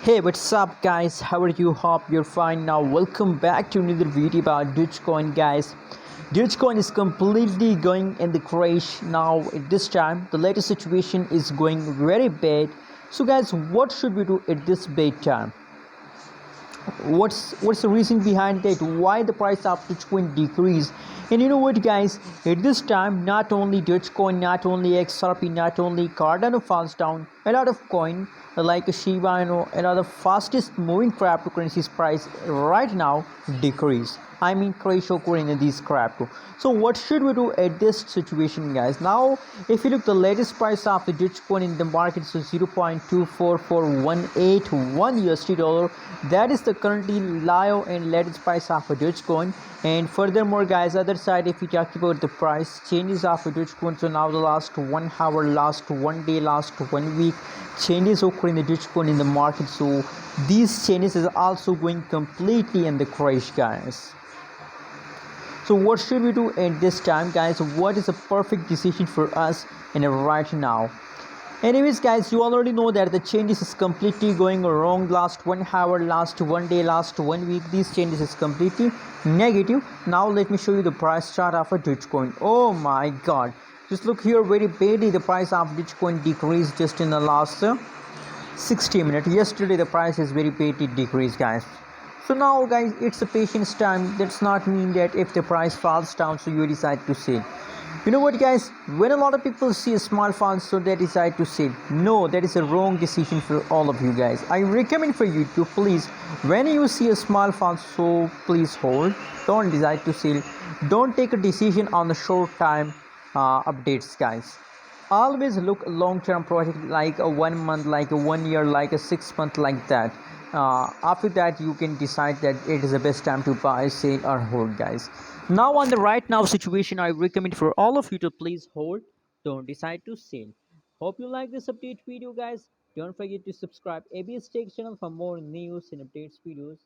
Hey, what's up guys? How are you? Hope you're fine. Now welcome back to another video about Dogecoin, guys. Dogecoin is completely going in the crash now. At this time the latest situation is going very bad. So guys, what should we do at this bad time? What's the reason behind that, why the price of Dogecoin decrease? And you know what guys, at this time not only Dogecoin, not only XRP, not only Cardano falls down, a lot of coin like Shiba Inu and other fastest moving cryptocurrencies price right now decrease. I mean crash occurring in these crypto. So what should we do at this situation guys? Now if you look the latest price of the Dogecoin in the market, so 0.24418 USD dollar, that is the currently live and latest price of a Dogecoin. And furthermore guys, other side, if we talk about the price changes of a Dogecoin, so now the last 1 hour, last 1 day, last 1 week changes occurring in the Dogecoin in the market. So these changes is also going completely in the crash guys. So what should we do at this time guys? What is a perfect decision for us in right now? Anyways guys, you already know that the changes is completely going wrong. Last 1 hour, last 1 day, last 1 week, these changes is completely negative. Now let me show you the price chart of a Dogecoin. Oh my god, just look here, very badly the price of Dogecoin decreased just in the last 60 minutes. Yesterday the price is very badly decreased guys. So now guys, it's a patience time. That's not mean that if the price falls down so you decide to sell. You know what guys, when a lot of people see a small fall so they decide to sell, no, that is a wrong decision for all of you guys. I recommend for you to please, when you see a small fall, so please hold, don't decide to sell, don't take a decision on the short time updates guys. Always look long-term project, like a 1 month, like a 1 year, like a 6 month, like that. After that you can decide that it is the best time to buy, sell or hold guys. Now on the right now situation, I recommend for all of you to please hold, don't decide to sell. Hope you like this update video guys. Don't forget to subscribe ABS Tech channel for more news and updates videos.